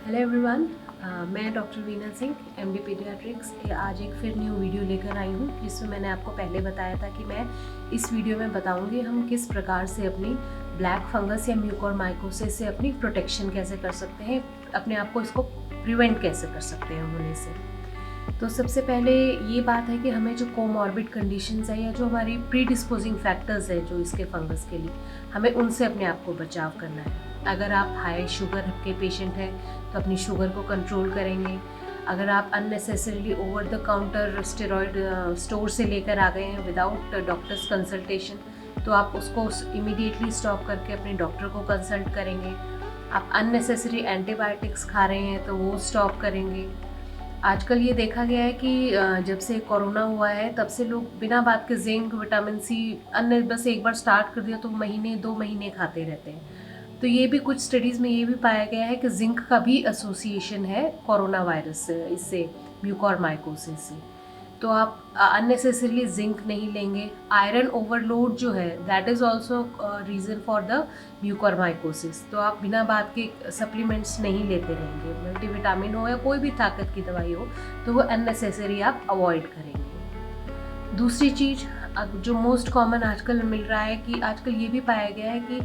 Hello everyone, मैं doctor Veena Singh MD paediatrics आज एक फिर न्यू वीडियो लेकर आई हूँ, जिसमें मैंने आपको पहले बताया था कि मैं इस वीडियो में बताऊँगी हम किस प्रकार से अपनी ब्लैक फंगस या म्यूकोरमाइकोसिस से अपनी प्रोटेक्शन कैसे कर सकते हैं, अपने आप को इसको प्रिवेंट कैसे कर सकते हैं होने से। तो सबसे पहले ये बात है कि हमें जो कोमॉर्बिड कंडीशंस है या जो हमारी प्री डिस्पोजिंग फैक्टर्स है जो इसके फंगस के लिए, हमें उनसे अपने आप को बचाव करना है। अगर आप हाई शुगर के पेशेंट हैं तो अपनी शुगर को कंट्रोल करेंगे। अगर आप unnecessarily over the counter steroid store से लेकर आ गए हैं विदाउट डॉक्टर्स कंसल्टेशन, तो आप उसको इमीडिएटली स्टॉप करके अपने डॉक्टर को कंसल्ट करेंगे। आप अननेसेसरी एंटीबायोटिक्स खा रहे हैं तो वो स्टॉप करेंगे। आजकल ये देखा गया है कि जब से कोरोना हुआ है तब से लोग बिना बात के जिंक, विटामिन सी अन्य बस एक बार स्टार्ट कर दिया तो महीने 2 महीने खाते रहते हैं। तो ये भी कुछ स्टडीज़ में ये भी पाया गया है कि जिंक का भी एसोसिएशन है कोरोना वायरस से, इससे म्यूकोरमाइकोसिस से। तो आप अननेसेसरीली जिंक नहीं लेंगे। आयरन ओवरलोड जो है that is also reason for the mucormycosis. तो आप बिना बात के सप्लीमेंट्स नहीं लेते रहेंगे। मल्टीविटामिन हो या कोई भी ताकत की दवाई हो तो वो अननेसेसरी आप अवॉइड करेंगे। दूसरी चीज़ जो मोस्ट कॉमन आजकल मिल रहा है कि आजकल ये भी पाया गया है कि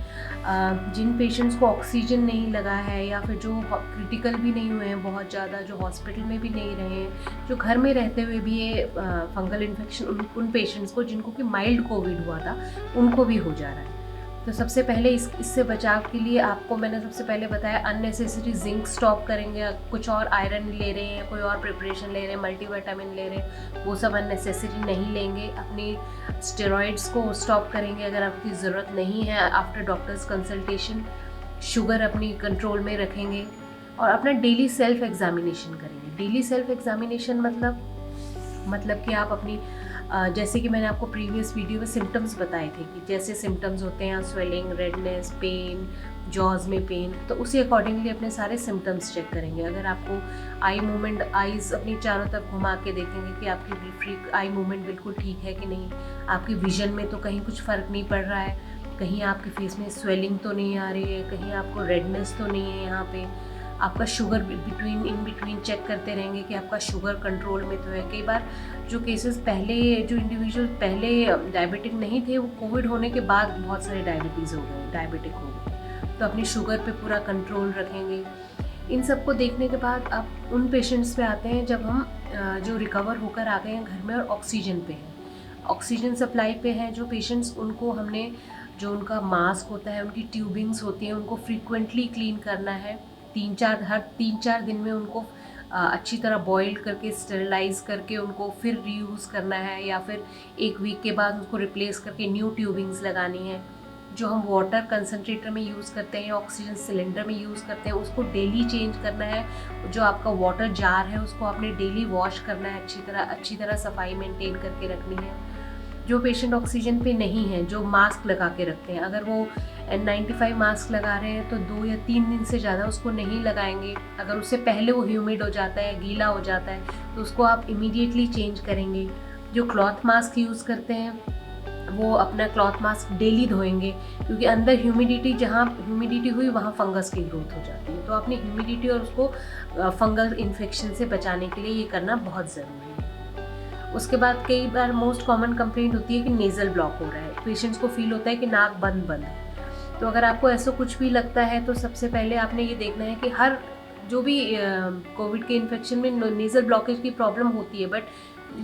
जिन पेशेंट्स को ऑक्सीजन नहीं लगा है या फिर जो क्रिटिकल भी नहीं हुए हैं बहुत ज़्यादा, जो हॉस्पिटल में भी नहीं रहे हैं, जो घर में रहते हुए भी ये फंगल इन्फेक्शन उन पेशेंट्स को जिनको कि माइल्ड कोविड हुआ था उनको भी हो जा रहा है। तो सबसे पहले इससे बचाव के लिए आपको मैंने सबसे पहले बताया अननेसेसरी जिंक स्टॉप करेंगे। कुछ और आयरन ले रहे हैं, कोई और प्रिपरेशन ले रहे हैं, मल्टीविटामिन ले रहे हैं, वो सब अननेसेसरी नहीं लेंगे। अपनी स्टेरॉइड्स को स्टॉप करेंगे अगर आपकी ज़रूरत नहीं है आफ्टर डॉक्टर्स कंसल्टेशन। शुगर अपनी कंट्रोल में रखेंगे और अपना डेली सेल्फ एग्जामिनेशन करेंगे। डेली सेल्फ एग्जामिनेशन मतलब कि आप अपनी जैसे कि मैंने आपको प्रीवियस वीडियो में सिम्टम्स बताए थे कि जैसे सिम्टम्स होते हैं स्वेलिंग, रेडनेस, पेन, जॉज में पेन, तो उसी अकॉर्डिंगली अपने सारे सिम्टम्स चेक करेंगे। अगर आपको आई मूवमेंट, आईज अपनी चारों तरफ घुमा के देखेंगे कि आपकी फ्री आई मूवमेंट बिल्कुल ठीक है कि नहीं, आपकी विजन में तो कहीं कुछ फ़र्क नहीं पड़ रहा है, कहीं आपके फेस में स्वेलिंग तो नहीं आ रही है, कहीं आपको रेडनेस तो नहीं है, यहाँ पे आपका शुगर इन बिटवीन चेक करते रहेंगे कि आपका शुगर कंट्रोल में तो है। कई बार जो केसेस पहले जो इंडिविजुअल पहले डायबिटिक नहीं थे वो कोविड होने के बाद बहुत सारे डायबिटीज़ हो गए, डायबिटिक हो गए, तो अपनी शुगर पे पूरा कंट्रोल रखेंगे। इन सब को देखने के बाद अब उन पेशेंट्स पे आते हैं जब हम जो रिकवर होकर आ गए हैं घर में और ऑक्सीजन पे हैं, ऑक्सीजन सप्लाई पे हैं जो पेशेंट्स, उनको हमने जो उनका मास्क होता है, उनकी ट्यूबिंग्स होती हैं, उनको फ्रीक्वेंटली क्लीन करना है। हर 3-4 दिन में उनको अच्छी तरह बॉईल करके स्टेरिलाइज करके उनको फिर रीयूज़ करना है या फिर 1 वीक के बाद उसको रिप्लेस करके न्यू ट्यूबिंग्स लगानी है। जो हम वाटर कंसनट्रेटर में यूज़ करते हैं, ऑक्सीजन सिलेंडर में यूज़ करते हैं, उसको डेली चेंज करना है। जो आपका वाटर जार है उसको आपने डेली वॉश करना है, अच्छी तरह सफाई मेंटेन करके रखनी है। जो पेशेंट ऑक्सीजन पे नहीं है, जो मास्क लगा के रखते हैं, अगर वो N95 मास्क लगा रहे हैं तो 2 या 3 दिन से ज़्यादा उसको नहीं लगाएंगे। अगर उससे पहले वो ह्यूमिड हो जाता है, गीला हो जाता है, तो उसको आप इमीडिएटली चेंज करेंगे। जो क्लॉथ मास्क यूज़ करते हैं वो अपना क्लॉथ मास्क डेली धोएंगे, क्योंकि अंदर जहाँ ह्यूमिडिटी हुई वहाँ फंगस की ग्रोथ हो जाती है। तो अपनी ह्यूमिडिटी और उसको फंगल इन्फेक्शन से बचाने के लिए ये करना बहुत ज़रूरी है। उसके बाद कई बार मोस्ट कॉमन कंप्लेंट होती है कि नेज़ल ब्लॉक हो रहा है, पेशेंट्स को फील होता है कि नाक बंद है। तो अगर आपको ऐसा कुछ भी लगता है तो सबसे पहले आपने ये देखना है कि हर जो भी कोविड के इन्फेक्शन में नेज़ल ब्लॉकेज की प्रॉब्लम होती है, बट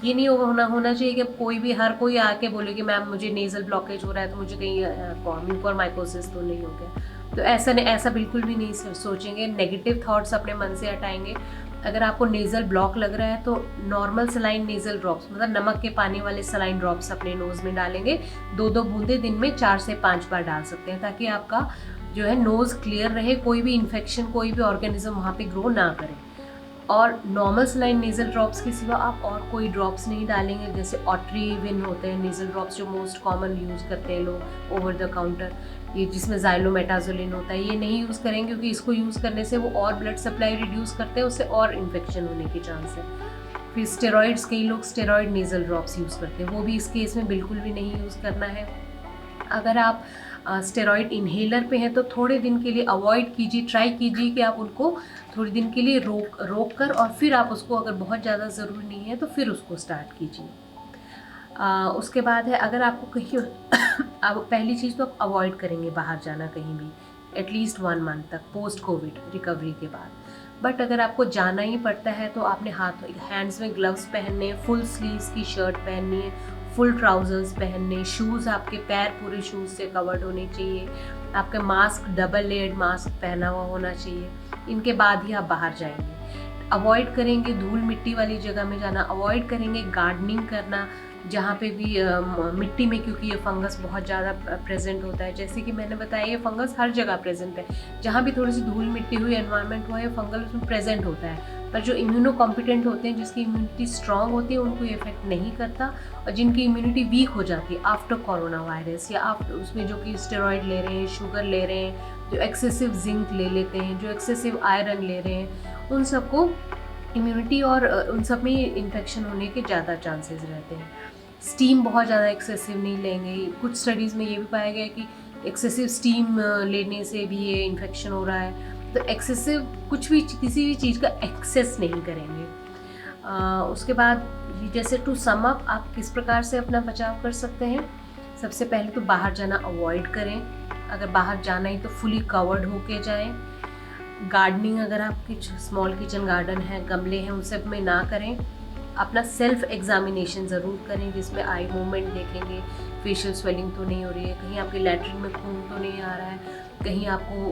ये नहीं होना चाहिए कि हर कोई आके बोले कि मैम मुझे नेज़ल ब्लॉकेज हो रहा है तो मुझे कहीं म्यूकोरमाइकोसिस तो नहीं हो गया। तो ऐसा बिल्कुल भी नहीं सोचेंगे, नेगेटिव थॉट्स अपने मन से हटाएंगे। अगर आपको नेज़ल ब्लॉक लग रहा है तो नॉर्मल सलाइन नेज़ल ड्रॉप्स, मतलब नमक के पानी वाले सलाइन ड्रॉप्स अपने नोज़ में डालेंगे। 2-2 बूंदे दिन में 4 से 5 बार डाल सकते हैं, ताकि आपका जो है नोज़ क्लियर रहे, कोई भी इन्फेक्शन, कोई भी ऑर्गेनिज्म वहाँ पे ग्रो ना करे। और नॉर्मल सलाइन नेज़ल ड्रॉप्स के सिवा आप और कोई ड्रॉप्स नहीं डालेंगे। जैसे ऑट्रीविन होते हैं नेज़ल ड्रॉप्स जो मोस्ट कॉमन यूज़ करते हैं लोग ओवर द काउंटर, ये जिसमें ज़ाइलोमेटाज़ोलिन होता है, ये नहीं यूज़ करेंगे क्योंकि इसको यूज़ करने से वो और ब्लड सप्लाई रिड्यूस करते हैं, उससे और इन्फेक्शन होने के चांस है। फिर स्टेरॉइड्स, कई लोग स्टेरॉइड नेज़ल ड्रॉप्स यूज़ करते हैं, वो भी इस केस में बिल्कुल भी नहीं यूज़ करना है। अगर आप स्टेरॉइड इन्हेलर पे हैं तो थोड़े दिन के लिए अवॉइड कीजिए, ट्राई कीजिए कि आप उनको थोड़ी दिन के लिए रोक कर और फिर आप उसको, अगर बहुत ज़्यादा ज़रूरी नहीं है तो फिर उसको स्टार्ट कीजिए। उसके बाद है, अगर आपको कहीं अब पहली चीज़ तो आप अवॉइड करेंगे बाहर जाना कहीं भी एटलीस्ट 1 मंथ तक पोस्ट कोविड रिकवरी के बाद। बट अगर आपको जाना ही पड़ता है तो आपने हैंड्स में ग्लव्स पहनने, फुल स्लीव्स की शर्ट पहननी है, फुल ट्राउजर्स पहनने, शूज़ आपके पैर पूरे शूज़ से कवर्ड होने चाहिए, आपका मास्क डबल लेयर्ड मास्क पहना हुआ होना चाहिए। इनके बाद ही आप बाहर जाएंगे। अवॉइड करेंगे धूल मिट्टी वाली जगह में जाना, अवॉइड करेंगे गार्डनिंग करना जहाँ पे भी मिट्टी में, क्योंकि ये फंगस बहुत ज़्यादा प्रेजेंट होता है। जैसे कि मैंने बताया ये फंगस हर जगह प्रेजेंट है, जहाँ भी थोड़ी सी धूल मिट्टी हुई एनवायरनमेंट हुआ है फंगल उसमें प्रेजेंट होता है। पर जो इम्यूनो कॉम्पिटेंट होते हैं, जिसकी इम्यूनिटी स्ट्रांग होती है, उनको ये इफेक्ट नहीं करता। और जिनकी इम्यूनिटी वीक हो जाती है आफ्टर कोरोना वायरस या आफ्टर उसमें जो कि स्टेरॉइड ले रहे हैं, शुगर ले रहे हैं, जो एक्सेसिव जिंक ले लेते हैं, जो एक्सेसिव आयरन ले रहे हैं, उन सबको इम्यूनिटी और उन सब में इन्फेक्शन होने के ज़्यादा चांसेस रहते हैं। स्टीम बहुत ज़्यादा एक्सेसिव नहीं लेंगे। कुछ स्टडीज़ में ये भी पाया गया है कि एक्सेसिव स्टीम लेने से भी ये इन्फेक्शन हो रहा है। तो एक्सेसिव कुछ भी, किसी भी चीज़ का एक्सेस नहीं करेंगे। उसके बाद जैसे टू सम अप, आप किस प्रकार से अपना बचाव कर सकते हैं। सबसे पहले तो बाहर जाना अवॉइड करें। अगर बाहर जाना ही तो फुली कवर्ड होके जाएं। गार्डनिंग, अगर आपकी स्मॉल किचन गार्डन है, गमले हैं, उन सब में ना करें। अपना सेल्फ एग्जामिनेशन ज़रूर करें, जिसमें आई मूवमेंट देखेंगे, फेशियल स्वेलिंग तो नहीं हो रही है, कहीं आपके लैट्रिन में खून तो नहीं आ रहा है, कहीं आपको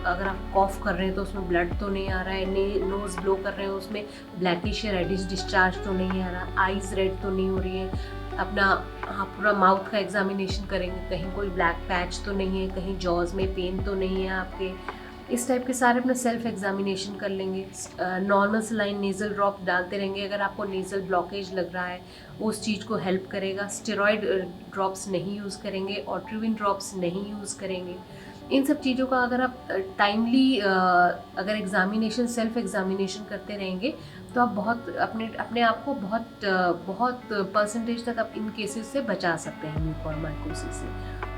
अगर आप कॉफ कर रहे हैं तो उसमें ब्लड तो नहीं आ रहा है, नोज़ ब्लो कर रहे हैं उसमें ब्लैकिश या रेडिश डिस्चार्ज तो नहीं आ रहा, आइज़ रेड तो नहीं हो रही है। अपना पूरा माउथ का एग्जामिनेशन करेंगे, कहीं कोई ब्लैक पैच तो नहीं है, कहीं जॉज में पेन तो नहीं है आपके। इस टाइप के सारे अपना सेल्फ एग्जामिनेशन कर लेंगे। नॉर्मल सलाइन नेज़ल ड्रॉप डालते रहेंगे। अगर आपको नेज़ल ब्लॉकेज लग रहा है वो उस चीज़ को हेल्प करेगा। स्टेरॉइड ड्रॉप्स नहीं यूज़ करेंगे, ऑट्रिविन ड्रॉप्स नहीं यूज़ करेंगे। इन सब चीज़ों का अगर आप टाइमली अगर एग्जामिनेशन, सेल्फ एग्जामिनेशन करते रहेंगे तो आप बहुत अपने आप को बहुत परसेंटेज तक आप इन केसेस से बचा सकते हैं म्यूकोरमाइकोसिस से।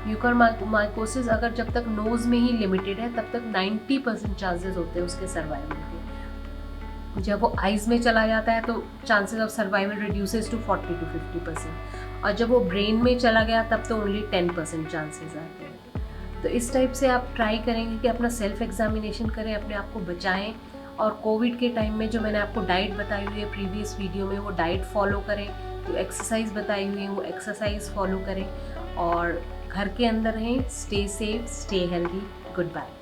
म्यूकोरमाइकोसिस अगर जब तक नोज़ में ही लिमिटेड है तब तक 90% चांसेस होते हैं उसके सर्वाइवल के। जब वो आइज़ में चला जाता है तो chances of survival reduces to 40 to 50%, और जब वो ब्रेन में चला गया तब तो ओनली 10% चांसेस आते हैं। तो इस टाइप से आप ट्राई करेंगे कि अपना सेल्फ एग्जामिनेशन करें, अपने आप को बचाएं। और कोविड के टाइम में जो मैंने आपको डाइट बताई हुई है प्रीवियस वीडियो में, वो डाइट फॉलो करें। जो एक्सरसाइज बताई हुई है वो एक्सरसाइज फॉलो करें और घर के अंदर रहें। Stay safe, stay healthy. Good bye.